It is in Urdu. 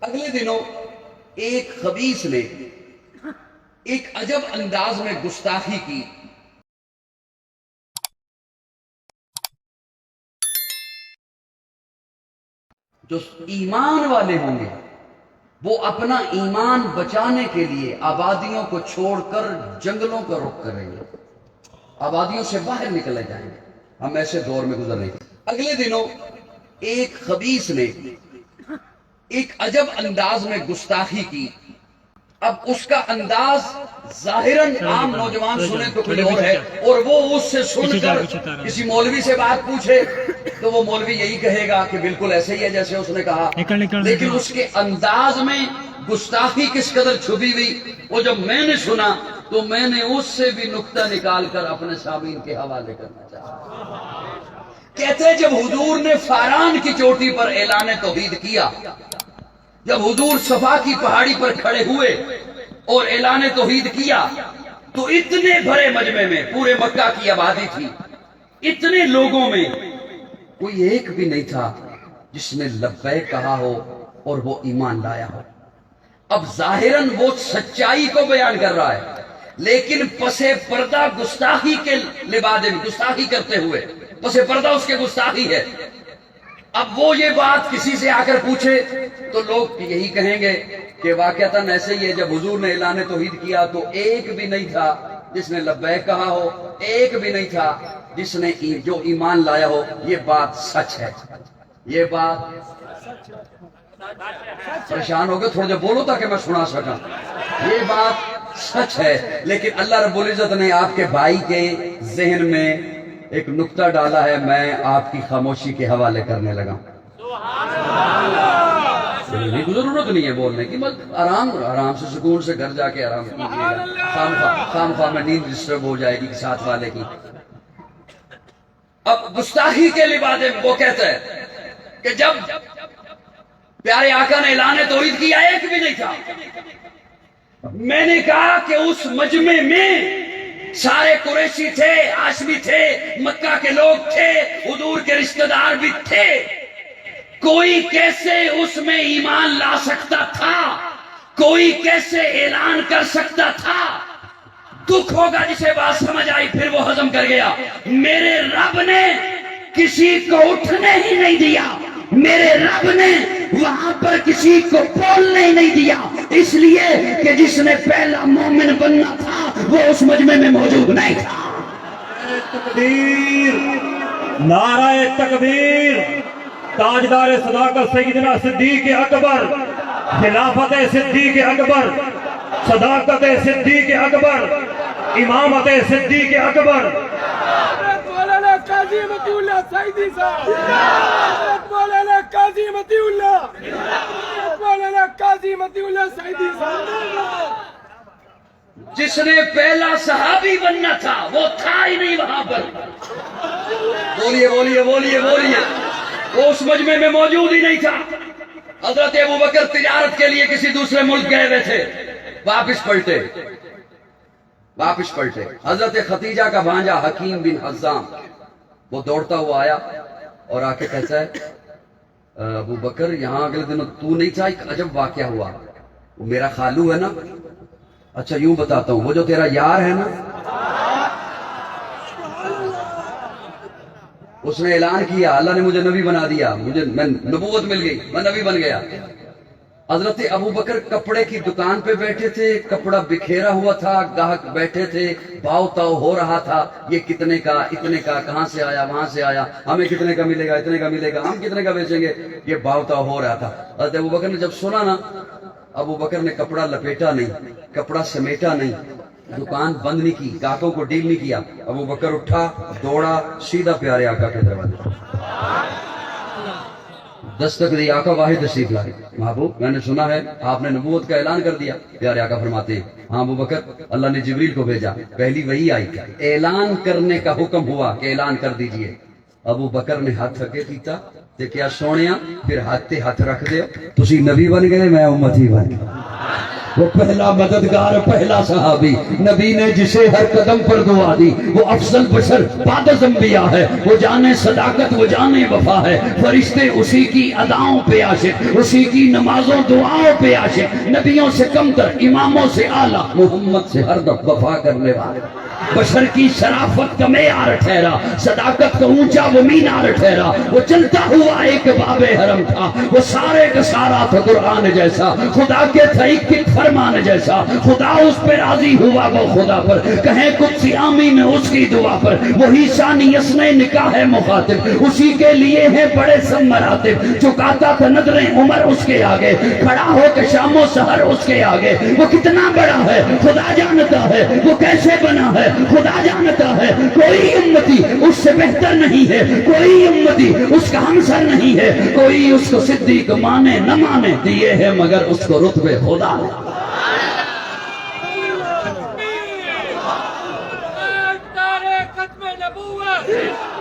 اگلے دنوں ایک خبیث نے ایک عجب انداز میں گستاخی کی. جو ایمان والے ہوں گے وہ اپنا ایمان بچانے کے لیے آبادیوں کو چھوڑ کر جنگلوں کا رخ کریں گے, آبادیوں سے باہر نکلے جائیں گے. ہم ایسے دور میں گزر رہے ہیں. اگلے دنوں ایک خبیث نے ایک عجب انداز میں گستاخی کی. اب اس کا انداز ظاہراً عام نوجوان سنیں تو کوئی اور ہے, اور وہ اس سے سن کر کسی مولوی سے بات پوچھے تو وہ مولوی یہی کہے گا کہ بالکل ایسے ہی ہے جیسے اس نے کہا, لیکن اس کے انداز میں گستاخی کس قدر چھپی ہوئی وہ جب میں نے سنا تو میں نے اس سے بھی نکتہ نکال کر اپنے سامعین کے حوالے کرنا چاہا. کہتے جب حضور نے فاران کی چوٹی پر اعلان توحید کیا, جب حضور صفا کی پہاڑی پر کھڑے ہوئے اور اعلان توحید کیا تو اتنے بڑے مجمع میں, پورے مکہ کی آبادی تھی, اتنے لوگوں میں کوئی ایک بھی نہیں تھا جس نے لبیک کہا ہو اور وہ ایمان لایا ہو. اب ظاہراً وہ سچائی کو بیان کر رہا ہے, لیکن پسے پردہ گستاخی کے لبادے میں گستاخی کرتے ہوئے پسے پردہ اس کے گستاخی ہے. اب وہ یہ بات کسی سے آ کر پوچھے تو لوگ یہی کہیں گے کہ واقعتاً ایسے ہی ہے, جب حضور نے اعلان توحید کیا تو ایک بھی نہیں تھا جس نے لبیک کہا ہو, ایک بھی نہیں تھا جس نے جو ایمان لایا ہو. یہ بات سچ ہے, یہ بات. پریشان ہو گئے تھوڑا جب بولو تاکہ میں سنا سکا. یہ بات سچ ہے, لیکن اللہ رب العزت نے آپ کے بھائی کے ذہن میں ایک نکتہ ڈالا ہے, میں آپ کی خاموشی کے حوالے کرنے لگا. ضرورت نہیں ہے بولنے کی, بس آرام سے سکون سے گھر جا کے آرام کیجیے گا. خام خواہ میں نیند ڈسٹرب ہو جائے گی ساتھ والے کی. اب گستاخی کے لبادے میں وہ کہتا ہے کہ جب پیارے آقا نے اعلان توحید کیا ایک بھی نہیں تھا. میں نے کہا کہ اس مجمع میں سارے قریشی تھے, ہاشمی تھے, مکہ کے لوگ تھے, حضور کے رشتہ دار بھی تھے. کوئی کیسے اس میں ایمان لا سکتا تھا, کوئی کیسے اعلان کر سکتا تھا. دکھ ہوگا جسے بات سمجھ آئی پھر وہ ہضم کر گیا. میرے رب نے کسی کو اٹھنے ہی نہیں دیا, میرے رب نے وہاں پر کسی کو بولنے ہی نہیں دیا, اس لیے کہ جس نے پہلا مومن بننا تھا وہ اس مجمع میں موجود نہیں تھا. تکبیر, نعرہ تکبیر. تاجدار صداقت سیدنا صدیق اکبر, خلافت صدیق اکبر, صداقت صدیق اکبر, امامت صدیق اکبر. مولانا قاضی متی اللہ سعیدی صاحب, مولانا قاضی متی اللہ, مولانا قاضی متی اللہ سعیدی صاحب. جس نے پہلا صحابی بننا تھا وہ تھا ہی نہیں وہاں پر. بولیے بولیے بولیے بولیے. وہ اس مجمع میں موجود ہی نہیں تھا. حضرت ابوبکر تجارت کے لیے کسی دوسرے ملک گئے ہوئے تھے, واپس پلٹے. حضرت ختیجہ کا بھانجا حکیم بن حزام وہ دوڑتا ہوا آیا اور آ کے کہتا ہے ابو بکر یہاں اگلے دن تو نہیں تھا, ایک عجب واقعہ ہوا. وہ میرا خالو ہے نا, اچھا یوں بتاتا ہوں, وہ جو تیرا یار ہے نا اس نے اعلان کیا اللہ نے مجھے نبی بنا دیا, میں نبوت مل گئی, میں نبی بن گیا. حضرت ابو بکر کپڑے کی دکان پہ بیٹھے تھے, کپڑا بکھیرا ہوا تھا, گاہک بیٹھے تھے, بھاؤ تاؤ ہو رہا تھا, یہ کتنے کا, اتنے کا, کہاں سے آیا, وہاں سے آیا, ہمیں کتنے کا ملے گا, اتنے کا ملے گا, ہم کتنے کا بیچیں گے, یہ بھاؤ تاؤ ہو رہا تھا. حضرت ابو بکر نے جب سنا نا, ابو بکر نے کپڑا لپیٹا نہیں, کپڑا سمیٹا نہیں, دکان بند نہیں کی, گاہکوں کو ڈیل نہیں کیا. ابو بکر اٹھا, دوڑا, سیدھا پیارے آقا کے دروازے دستک دی. آقا واحد تشریف لائے. محبوب میں نے سنا ہے آپ نے نبوت کا اعلان کر دیا. پیارے آقا فرماتے ہیں ہاں ابو بکر, اللہ نے جبریل کو بھیجا, پہلی وہی آئی, اعلان کرنے کا حکم ہوا کہ اعلان کر دیجئے. ابو بکر نے ہاتھ رکھے کیتا تے کیا سونیا, پھر ہاتھ تے ہاتھ رکھ دے, تسی نبی بن گئے, میں امتی بن گیا. وہ پہلا مددگار، پہلا صحابی، نبی نے جسے ہر قدم پر دعا دی، وہ افضل بشر بعد از انبیاء ہے، وہ جانے صداقت، وہ جانے وفا ہے، فرشتے اسی کی اداؤں پہ عاشق، اسی کی نمازوں دعاؤں پہ عاشق، نبیوں سے کم تر، اماموں سے اعلیٰ، محمد سے ہر دم وفا کرنے والے، بشر کی شرافت کا معیار ٹھہرا، صداقت کا اونچا وہ مینار ٹھہرا، وہ چلتا ہوا ایک باب حرم تھا، وہ سارے کا سارا تھا قرآن جیسا، خدا کے تھا ایک فرمان جیسا، خدا اس پہ راضی ہوا وہ خدا پر، کہیں قدسی آمین اس کی دعا پر، وہی ثانی اسنے نکاح مخاطب، اسی کے لیے ہیں بڑے سب مراتب، چکاتا تھا نظریں عمر اس کے آگے، کھڑا ہو کے شام و سحر اس کے آگے، وہ کتنا بڑا ہے خدا جانتا ہے، وہ کیسے بنا ہے خدا جانتا ہے، کوئی امتی اس سے بہتر نہیں ہے، کوئی امتی اس کا ہمسر نہیں ہے، کوئی اس کو صدیق مانے نہ مانے، دیے ہے مگر اس کو رتبے خدا نے۔ نعرہ ختم نبوت